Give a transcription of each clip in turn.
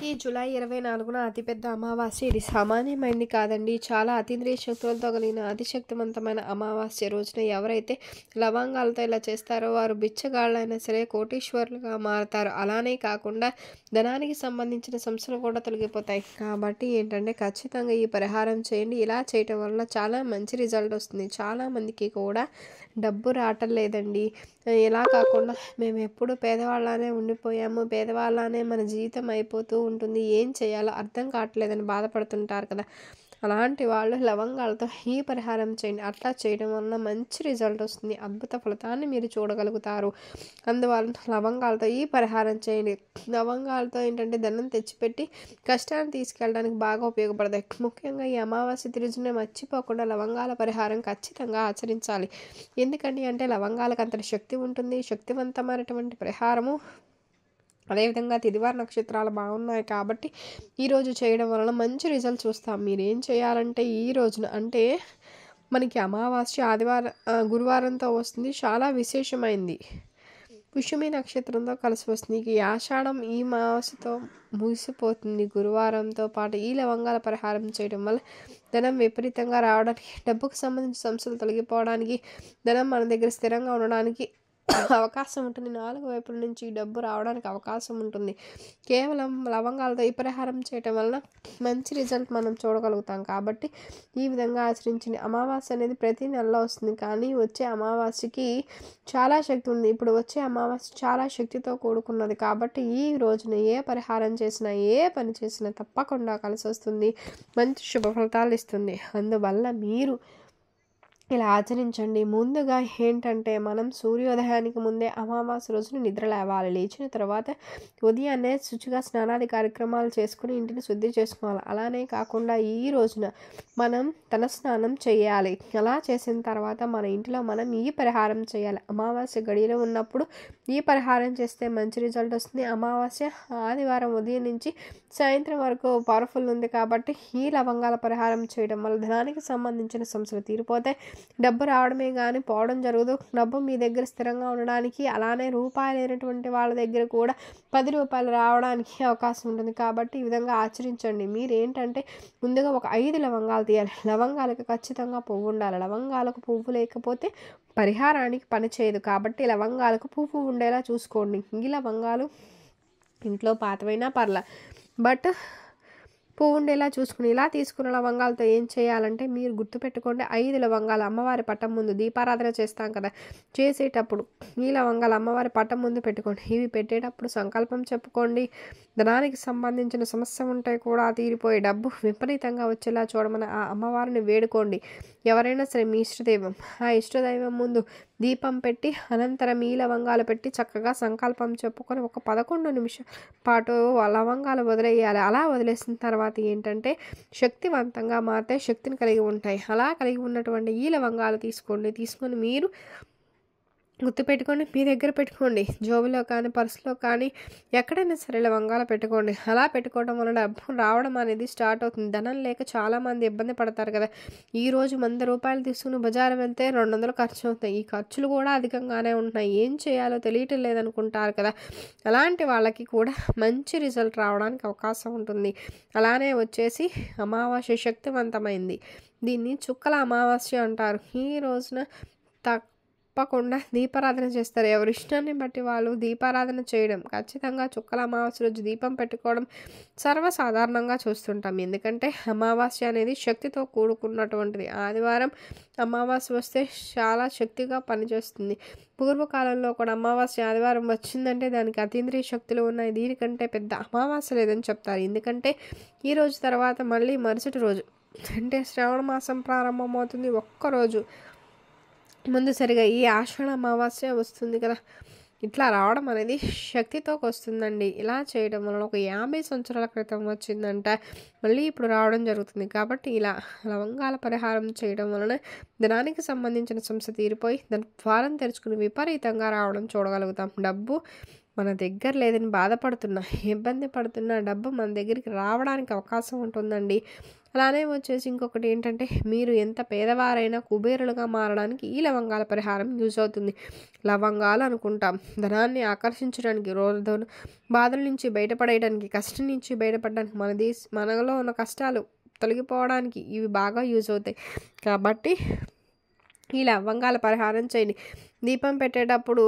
ఈ జూలై 24న అతిపెద్ద అమావాస్య. ఇది సామాన్యమైంది కాదండి. చాలా అతీంద్రియ శక్తులతో కలిగిన అతిశక్తివంతమైన అమావాస్య రోజున ఎవరైతే లవంగాలతో ఇలా చేస్తారో వారు బిచ్చగాళ్ళైనా సరే కోటీశ్వరులుగా మారతారు. అలానే కాకుండా ధనానికి సంబంధించిన సమస్యలు కూడా తొలగిపోతాయి. కాబట్టి ఏంటంటే ఖచ్చితంగా ఈ పరిహారం చేయండి. ఇలా చేయటం వల్ల చాలా మంచి రిజల్ట్ వస్తుంది. చాలామందికి కూడా డబ్బు రావటం లేదండి. ఇలా కాకుండా మేము ఎప్పుడు పేదవాళ్ళనే ఉండిపోయాము, పేదవాళ్ళనే మన జీవితం అయిపోతూ ఉంటుంది, ఏం చేయాలో అర్థం కావట్లేదని బాధపడుతుంటారు కదా. అలాంటి వాళ్ళు లవంగాలతో ఈ పరిహారం చేయండి. అట్లా చేయడం వలన మంచి రిజల్ట్ వస్తుంది. అద్భుత ఫలితాన్ని మీరు చూడగలుగుతారు. అందువలన లవంగాలతో ఈ పరిహారం చేయండి. లవంగాలతో ఏంటంటే ధనం తెచ్చిపెట్టి కష్టాన్ని తీసుకెళ్ళడానికి బాగా ఉపయోగపడతాయి. ముఖ్యంగా ఈ అమావాస్య తిరుజునే మర్చిపోకుండా లవంగాల పరిహారం ఖచ్చితంగా ఆచరించాలి. ఎందుకండి అంటే లవంగాలకు అంతటి శక్తి ఉంటుంది. శక్తివంతమైనటువంటి పరిహారము. అదేవిధంగా తిదివార నక్షత్రాలు బాగున్నాయి కాబట్టి ఈరోజు చేయడం వలన మంచి రిజల్ట్ చూస్తాం. మీరేం చేయాలంటే ఈ రోజున అంటే మనకి అమావాస్య గురువారంతో వస్తుంది. చాలా విశేషమైంది. పుష్యమి నక్షత్రంతో కలిసి వస్తుంది. ఈ ఆషాఢం ఈ మాసతో ముగిసిపోతుంది. గురువారంతో పాటు ఈ లవంగాల పరిహారం చేయడం వల్ల ధనం విపరీతంగా రావడానికి, డబ్బుకు సంబంధించిన సమస్యలు తొలగిపోవడానికి, ధనం మన దగ్గర స్థిరంగా ఉండడానికి అవకాశం ఉంటుంది. 4 వైపుల నుంచి డబ్బు రావడానికి అవకాశం ఉంటుంది. కేవలం లవంగాలతో ఈ పరిహారం చేయటం వలన మంచి రిజల్ట్ మనం చూడగలుగుతాం. కాబట్టి ఈ విధంగా ఆచరించింది. అమావాస్య అనేది ప్రతి నెలలో వస్తుంది, కానీ వచ్చే అమావాస్యకి చాలా శక్తి ఉంది. ఇప్పుడు వచ్చే అమావాస్య చాలా శక్తితో కూడుకున్నది. కాబట్టి ఈ రోజున ఏ పరిహారం చేసినా, ఏ పని చేసినా తప్పకుండా కలిసి వస్తుంది, మంచి శుభ ఫలితాలు ఇస్తుంది. అందువల్ల మీరు ఇలా ఆచరించండి. ముందుగా ఏంటంటే మనం సూర్యోదయానికి ముందే అమావాస్య రోజున నిద్ర లేవాలి. లేచిన తర్వాత ఉదయాన్నే శుచిగా స్నానాది కార్యక్రమాలు చేసుకుని ఇంటిని శుద్ధి చేసుకోవాలి. అలానే కాకుండా ఈ రోజున మనం తల స్నానం చేయాలి. అలా చేసిన తర్వాత మన ఇంటిలో మనం ఈ పరిహారం చేయాలి. అమావాస్య గడియలో ఉన్నప్పుడు ఈ పరిహారం చేస్తే మంచి రిజల్ట్ వస్తుంది. అమావాస్య ఆదివారం ఉదయం నుంచి సాయంత్రం వరకు పవర్ఫుల్ ఉంది కాబట్టి ఈ లవంగాల పరిహారం చేయడం వల్ల ధనానికి సంబంధించిన సమస్యలు తీరిపోతాయి. డబ్బు రావడమే కానీ పోవడం జరగదు. డబ్బు మీ దగ్గర స్థిరంగా ఉండడానికి, అలానే రూపాయలు లేనటువంటి వాళ్ళ దగ్గర కూడా 10 రూపాయలు రావడానికి అవకాశం ఉంటుంది. కాబట్టి ఈ విధంగా ఆచరించండి. మీరు ఏంటంటే ముందుగా ఒక 5 లవంగాలు తీయాలి. లవంగాలకు ఖచ్చితంగా పువ్వు ఉండాలి. లవంగాలకు పువ్వు లేకపోతే పరిహారానికి పని చేయదు. కాబట్టి లవంగాలకు పువ్వు ఉండేలా చూసుకోండి. ఈ లవంగాలు ఇంట్లో పాతవైనా పర్లా, బట్ పువ్వు ఉండేలా చూసుకుని ఇలా తీసుకున్న లవంగాలతో ఏం చేయాలంటే మీరు గుర్తుపెట్టుకోండి. 5 లవంగాలు అమ్మవారి పటం ముందు దీపారాధన చేస్తాం కదా, చేసేటప్పుడు ఈ లవంగాలు అమ్మవారి పటం ముందు పెట్టుకోండి. ఇవి పెట్టేటప్పుడు సంకల్పం చెప్పుకోండి. ధనానికి సంబంధించిన సమస్య ఉంటే కూడా తీరిపోయి డబ్బు విపరీతంగా వచ్చేలా చూడమని ఆ అమ్మవారిని వేడుకోండి. ఎవరైనా సరే మీ ఇష్టదైవం, ఆ ఇష్టదైవం ముందు దీపం పెట్టి అనంతరం ఈ లవంగాలు పెట్టి చక్కగా సంకల్పం చెప్పుకొని ఒక 11 నిమిషాల పాటు లవంగాలు వదిలేయాలి. అలా వదిలేసిన తర్వాత ఏంటంటే శక్తివంతంగా మారితే శక్తిని కలిగి ఉంటాయి. అలా కలిగి ఉన్నటువంటి ఈ లవంగాలు తీసుకొని మీరు గుర్తుపెట్టుకోండి. మీ దగ్గర పెట్టుకోండి. జోబులో కానీ పర్సులో కానీ ఎక్కడైనా సరే లవంగాలు పెట్టుకోండి. అలా పెట్టుకోవడం వలన డబ్బు రావడం అనేది స్టార్ట్ అవుతుంది. ధనం లేక చాలామంది ఇబ్బంది పడతారు కదా. ఈరోజు 100 రూపాయలు తీసుకుని బజారు వెళ్తే 200 ఖర్చు అవుతాయి. ఈ ఖర్చులు కూడా అధికంగానే ఉంటున్నాయి. ఏం చేయాలో తెలియటం లేదనుకుంటారు కదా. అలాంటి వాళ్ళకి కూడా మంచి రిజల్ట్ రావడానికి అవకాశం ఉంటుంది. అలానే వచ్చేసి అమావాస్య శక్తివంతమైంది. దీన్ని చుక్కల అమావాస్య అంటారు. ఈ రోజున తప్పకుండా దీపారాధన చేస్తారు. ఎవరి ఇష్టాన్ని బట్టి వాళ్ళు దీపారాధన చేయడం, ఖచ్చితంగా చుక్కల అమావాస్య రోజు దీపం పెట్టుకోవడం సర్వసాధారణంగా చూస్తుంటాం. ఎందుకంటే అమావాస్య అనేది శక్తితో కూడుకున్నటువంటిది. ఆదివారం అమావాస్య వస్తే చాలా శక్తిగా పనిచేస్తుంది. పూర్వకాలంలో కూడా అమావాస్య ఆదివారం వచ్చిందంటే దానికి అతీంద్రియ శక్తులు ఉన్నాయి. దీనికంటే పెద్ద అమావాస్య లేదని చెప్తారు. ఎందుకంటే ఈ రోజు తర్వాత మళ్ళీ మరుసటి రోజు అంటే శ్రావణ మాసం ప్రారంభమవుతుంది. ఒక్కరోజు ముందు సరిగా ఈ ఆషాఢ అమావాస్య వస్తుంది కదా. ఇట్లా రావడం అనేది శక్తితో వస్తుందండి. ఇలా చేయడం వలన ఒక 50 సంవత్సరాల క్రితం వచ్చిందంట, మళ్ళీ ఇప్పుడు రావడం జరుగుతుంది. కాబట్టి ఇలా లవంగాల పరిహారం చేయడం వలన ధనానికి సంబంధించిన సమస్య తీరిపోయి దాని ద్వారం తెరుచుకుని విపరీతంగా రావడం చూడగలుగుతాం. డబ్బు మన దగ్గర లేదని బాధపడుతున్నా, ఇబ్బంది పడుతున్నా డబ్బు మన దగ్గరికి రావడానికి అవకాశం ఉంటుందండి. అలానే వచ్చేసి ఇంకొకటి ఏంటంటే, మీరు ఎంత పేదవారైనా కుబేరులుగా మారడానికి ఈ లవంగాల పరిహారం యూజ్ అవుతుంది. లవంగాలు అనుకుంటాం ధనాన్ని ఆకర్షించడానికి, బాధల నుంచి బయటపడేయడానికి, కష్టం నుంచి బయటపడడానికి, మనలో ఉన్న కష్టాలు తొలగిపోవడానికి ఇవి బాగా యూజ్ అవుతాయి. కాబట్టి ఈ లవంగాల పరిహారం చేయండి. దీపం పెట్టేటప్పుడు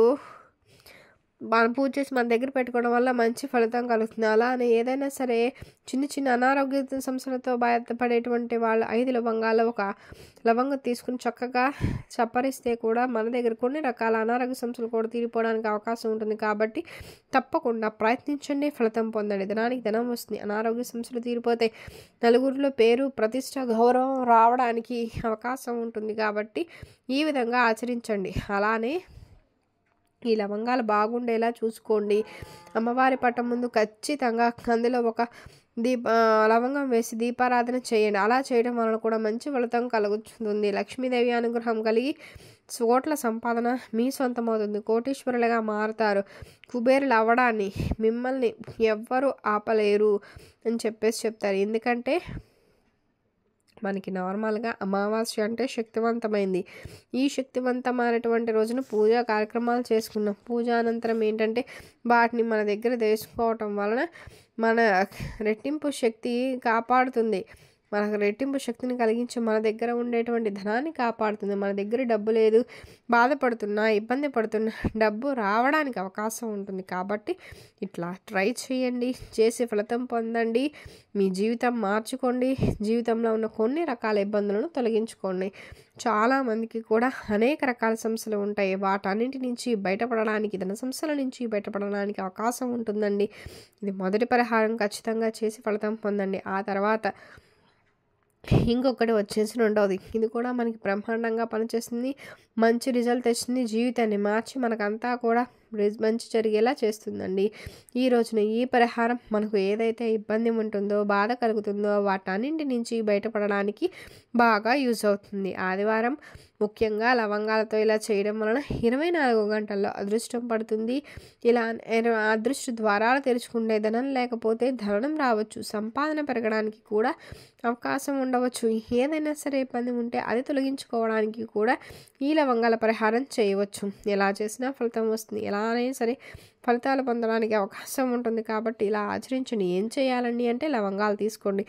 మనం పూజ చేసి మన దగ్గర పెట్టుకోవడం వల్ల మంచి ఫలితం కలుగుతుంది. అలానే ఏదైనా సరే చిన్న చిన్న అనారోగ్య సమస్యలతో బాధపడేటువంటి వాళ్ళు 5 లవంగాలు ఒక లవంగం తీసుకుని చక్కగా చప్పరిస్తే కూడా మన దగ్గర కొన్ని రకాల అనారోగ్య సమస్యలు కూడా తీరిపోవడానికి అవకాశం ఉంటుంది. కాబట్టి తప్పకుండా ప్రయత్నించండి, ఫలితం పొందండి. ధనానికి ధనం వస్తుంది, అనారోగ్య సమస్యలు తీరిపోతాయి, నలుగురిలో పేరు ప్రతిష్ట గౌరవం రావడానికి అవకాశం ఉంటుంది. కాబట్టి ఈ విధంగా ఆచరించండి. అలానే ఈ లవంగాలు బాగుండేలా చూసుకోండి. అమ్మవారి పటం ముందు ఖచ్చితంగా అందులో ఒక లవంగం వేసి దీపారాధన చేయండి. అలా చేయడం వలన కూడా మంచి ఫలితం కలుగుతుంది. లక్ష్మీదేవి అనుగ్రహం కలిగి కోట్ల సంపాదన మీ సొంతమవుతుంది. కోటీశ్వరులుగా మారుతారు. కుబేరులు అవ్వడాన్ని మిమ్మల్ని ఎవ్వరూ ఆపలేరు అని చెప్తారు. ఎందుకంటే మనకి నార్మల్గా అమావాస్య అంటే శక్తివంతమైంది. ఈ శక్తివంతమైనటువంటి రోజున పూజా కార్యక్రమాలు చేసుకున్నాం. పూజ అనంతరం ఏంటంటే వాటిని మన దగ్గర తీసుకోవటం వలన మన రెట్టింపు శక్తి కాపాడుతుంది. మనకు రెట్టింపు శక్తిని కలిగించి మన దగ్గర ఉండేటువంటి ధనాన్ని కాపాడుతుంది. మన దగ్గర డబ్బు లేదు, బాధపడుతున్నా, ఇబ్బంది పడుతున్నా డబ్బు రావడానికి అవకాశం ఉంటుంది. కాబట్టి ఇట్లా ట్రై చేయండి, చేసి ఫలితం పొందండి, మీ జీవితం మార్చుకోండి, జీవితంలో ఉన్న కొన్ని రకాల ఇబ్బందులను తొలగించుకోండి. చాలామందికి కూడా అనేక రకాల సమస్యలు ఉంటాయి. వాటన్నింటి నుంచి బయటపడడానికి, ధన సమస్యల నుంచి బయటపడడానికి అవకాశం ఉంటుందండి. ఇది మొదటి పరిహారం ఖచ్చితంగా చేసి ఫలితం పొందండి. ఆ తర్వాత ఇంకొకటి వచ్చేసి రెండవది, ఇది కూడా మనకి బ్రహ్మాండంగా పనిచేస్తుంది, మంచి రిజల్ట్ తెస్తుంది, జీవితాన్ని మార్చి మనకంతా కూడా మంచి జరిగేలా చేస్తుందండి. ఈ రోజున ఈ పరిహారం మనకు ఏదైతే ఇబ్బంది ఉంటుందో, బాధ కలుగుతుందో వాటన్నింటి నుంచి బయటపడడానికి బాగా యూజ్ అవుతుంది. ఆదివారం ముఖ్యంగా లవంగాలతో ఇలా చేయడం వలన 24 గంటల్లో అదృష్టం పడుతుంది. ఇలా అదృష్ట ద్వారాలు తెరుచుకుంటే ధనం లేకపోతే ధనం రావచ్చు, సంపాదన పెరగడానికి కూడా అవకాశం ఉండవచ్చు. ఏదైనా సరే ఇబ్బంది ఉంటే అది తొలగించుకోవడానికి కూడా ఈ లవంగాల పరిహారం చేయవచ్చు. ఎలా చేసినా ఫలితం వస్తుంది, ఎలానే సరే ఫలితాలు పొందడానికి అవకాశం ఉంటుంది. కాబట్టి ఇలా ఆచరించండి. ఏం చేయాలండి అంటే లవంగాలు తీసుకోండి.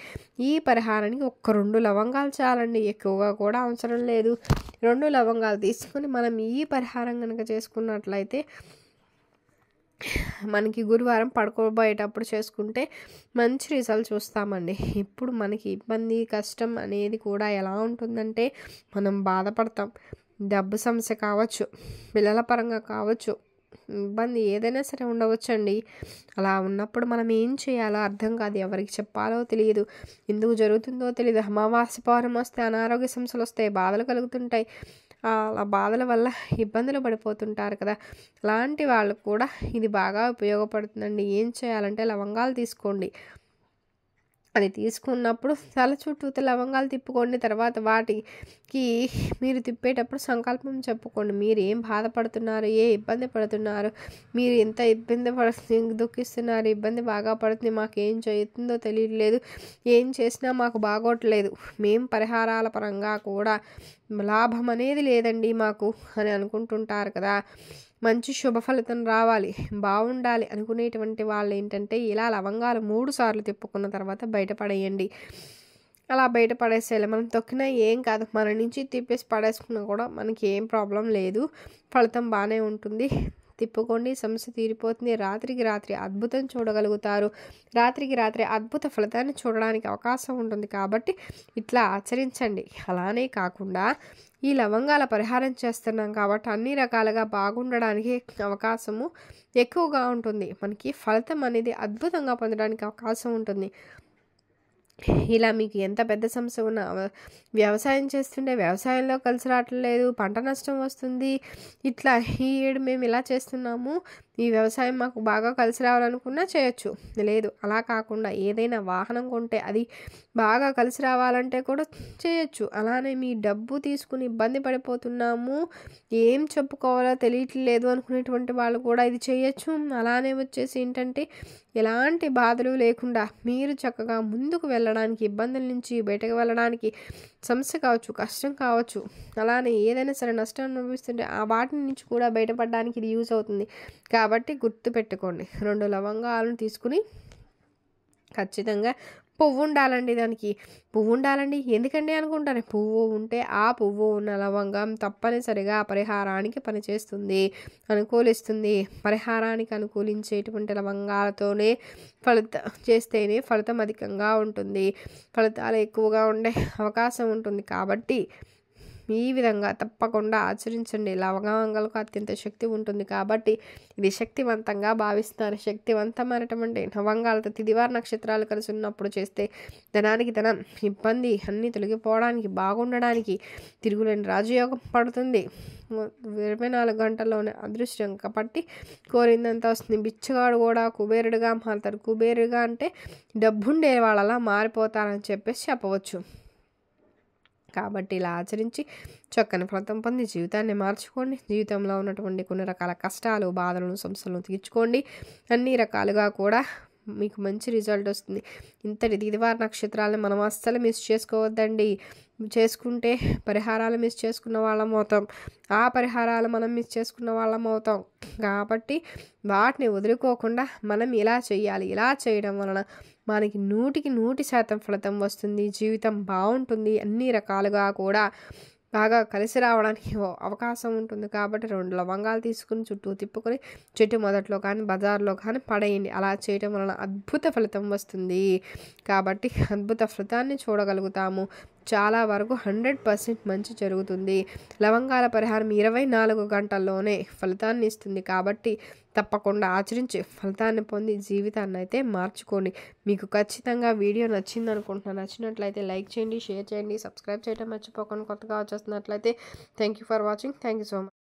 ఈ పరిహారానికి 2 లవంగాలు చాలండి, ఎక్కువగా కూడా అవసరం లేదు. 2 లవంగాలు తీసుకొని మనం ఈ పరిహారం కనుక చేసుకున్నట్లయితే మనకి గురువారం పడుకోబోయేటప్పుడు చేసుకుంటే మంచి రిజల్ట్ చూస్తామండి. ఇప్పుడు మనకి ఇబ్బంది, కష్టం అనేది కూడా ఎలా ఉంటుందంటే మనం బాధపడతాం. డబ్బు సమస్య కావచ్చు, పిల్లల పరంగా కావచ్చు, ఇబ్బంది ఏదైనా సరే ఉండవచ్చండి. అలా ఉన్నప్పుడు మనం ఏం చేయాలో అర్థం కాదు, ఎవరికి చెప్పాలో తెలియదు, ఎందుకు జరుగుతుందో తెలియదు. అమావాస్య పౌర్ణమి వస్తే అనారోగ్య సమస్యలు వస్తాయి, బాధలు కలుగుతుంటాయి. అలా బాధల వల్ల ఇబ్బందులు పడిపోతుంటారు కదా. అలాంటి వాళ్ళకు కూడా ఇది బాగా ఉపయోగపడుతుందండి. ఏం చేయాలంటే లవంగాలు తీసుకోండి. అది తీసుకున్నప్పుడు తల చుట్టూ లవంగాలు తిప్పుకోండి. తర్వాత వాటికి మీరు తిప్పేటప్పుడు సంకల్పం చెప్పుకోండి. మీరు ఏం బాధపడుతున్నారు, ఏ ఇబ్బంది పడుతున్నారు, మీరు ఎంత దుఃఖిస్తున్నారు, ఇబ్బంది బాగా పడుతుంది, మాకు ఏం చేస్తుందో తెలియట్లేదు, ఏం చేసినా మాకు బాగోట్లేదు, మేము పరిహారాల పరంగా కూడా లాభం అనేది లేదండి మాకు అని అనుకుంటుంటారు కదా. మంచి శుభ ఫలితం రావాలి, బాగుండాలి అనుకునేటువంటి వాళ్ళు ఏంటంటే ఇలా లవంగాలు 3 సార్లు తిప్పుకున్న తర్వాత బయటపడేయండి. అలా బయటపడేసేయాలి. మనం తొక్కినా ఏం కాదు, మన నుంచి తిప్పేసి పడేసుకున్నా కూడా మనకి ఏం ప్రాబ్లం లేదు, ఫలితం బాగానే ఉంటుంది. తిప్పుకోండి, సమస్య తీరిపోతుంది. రాత్రికి రాత్రి అద్భుతం చూడగలుగుతారు. రాత్రికి రాత్రి అద్భుత ఫలితాన్ని చూడడానికి అవకాశం ఉంటుంది. కాబట్టి ఇట్లా ఆచరించండి. అలానే కాకుండా ఈ లవంగాల పరిహారం చేస్తున్నాం కాబట్టి అన్ని రకాలుగా బాగుండడానికి అవకాశము ఎక్కువగా ఉంటుంది. మనకి ఫలితం అనేది అద్భుతంగా పొందడానికి అవకాశం ఉంటుంది. ఇలా మీకు ఎంత పెద్ద సమస్య ఉన్నా, వ్యవసాయం చేస్తుంటే వ్యవసాయంలో కలిసి రావట్లేదు, పంట నష్టం వస్తుంది, ఇట్లా ఈ ఏడు మేము ఇలా చేస్తున్నాము, ఈ వ్యవసాయం మాకు బాగా కలిసి రావాలనుకున్నా చేయొచ్చు. లేదు అలా కాకుండా ఏదైనా వాహనం కొంటే అది బాగా కలిసి రావాలంటే కూడా చేయొచ్చు. అలానే మీ డబ్బు తీసుకుని ఇబ్బంది పడిపోతున్నాము, ఏం చెప్పుకోవాలో తెలియట్లేదు అనుకునేటువంటి వాళ్ళు కూడా ఇది చేయొచ్చు. అలానే వచ్చేసి ఏంటంటే ఎలాంటి బాధలు లేకుండా మీరు చక్కగా ముందుకు వెళ్ళడం వెళ్ళడానికి, ఇబ్బందుల నుంచి బయటకు వెళ్ళడానికి, సమస్య కావచ్చు, కష్టం కావచ్చు, అలానే ఏదైనా సరే నష్టం అనుభవిస్తుంటే ఆ వాటి నుంచి కూడా బయటపడడానికి ఇది యూజ్ అవుతుంది. కాబట్టి గుర్తుపెట్టుకోండి. 2 లవంగాలను తీసుకుని ఖచ్చితంగా పువ్వు ఉండాలండి దానికి. పువ్వు ఉండాలండి ఎందుకండి అనుకుంటారు. పువ్వు ఉంటే ఆ పువ్వు ఉన్న లవంగం తప్పనిసరిగా పరిహారానికి పనిచేస్తుంది, అనుకూలిస్తుంది. పరిహారానికి అనుకూలించేటువంటి లవంగాలతోనే చేస్తేనే ఫలితం అధికంగా ఉంటుంది, ఫలితాలు ఎక్కువగా ఉండే అవకాశం ఉంటుంది. కాబట్టి ఈ విధంగా తప్పకుండా ఆచరించండి. లవంగాలకు అత్యంత శక్తి ఉంటుంది కాబట్టి ఇది శక్తివంతంగా భావిస్తున్నారు. శక్తివంతమైనటువంటి లవంగాలతో తిదివార నక్షత్రాలు కలిసి ఉన్నప్పుడు చేస్తే ధనానికి ధనం, ఇబ్బంది అన్నీ తొలగిపోవడానికి, బాగుండడానికి, తిరుగులేని రాజయోగం పడుతుంది. 24 గంటల్లోనే అదృష్టం కాబట్టి కోరిందంతా వస్తుంది. బిచ్చగాడు కూడా కుబేరుడిగా మారుతారు. కుబేరుడిగా అంటే డబ్బుండే వాళ్ళలా మారిపోతారని చెప్పవచ్చు. కాబట్టి ఇలా ఆచరించి చక్కని ఫలితం పొంది జీవితాన్ని మార్చుకోండి. జీవితంలో ఉన్నటువంటి కొన్ని రకాల కష్టాలు, బాధలను, సమస్యలను తీర్చుకోండి. అన్ని రకాలుగా కూడా మీకు మంచి రిజల్ట్ వస్తుంది. ఇంతటి తిదివార నక్షత్రాలను మనం అస్సలు మిస్ చేసుకోవద్దండి. చేసుకుంటే పరిహారాలు మిస్ చేసుకున్న వాళ్ళం అవుతాం, ఆ పరిహారాలు మనం మిస్ చేసుకున్న వాళ్ళం అవుతాం. కాబట్టి వాటిని వదులుకోకుండా మనం ఇలా చేయాలి. ఇలా చేయడం వలన మనకి 100కి 100% ఫలితం వస్తుంది. జీవితం బాగుంటుంది. అన్ని రకాలుగా కూడా బాగా కలిసి రావడానికి అవకాశం ఉంటుంది. కాబట్టి 2 లవంగాలు తీసుకుని చుట్టూ తిప్పుకొని చెట్టు మొదట్లో కానీ బజార్లో కానీ పడేయండి. అలా చేయడం వలన అద్భుత ఫలితం వస్తుంది. కాబట్టి అద్భుత ఫలితాన్ని చూడగలుగుతాము. చాలా వరకు 100% మంచి జరుగుతుంది. లవంగాల పరిహారం 24 గంటల్లోనే ఫలితాన్ని ఇస్తుంది. కాబట్టి తప్పకుండా ఆచరించి ఫలితాన్ని పొంది జీవితాన్ని అయితే మార్చుకోండి. మీకు ఖచ్చితంగా వీడియో నచ్చింది అనుకుంటున్నాను. నచ్చినట్లయితే లైక్ చేయండి, షేర్ చేయండి, సబ్స్క్రైబ్ చేయడం మర్చిపోకండి. కొత్తగా వచ్చేస్తున్నట్లయితే thank you for watching. Thank you so much.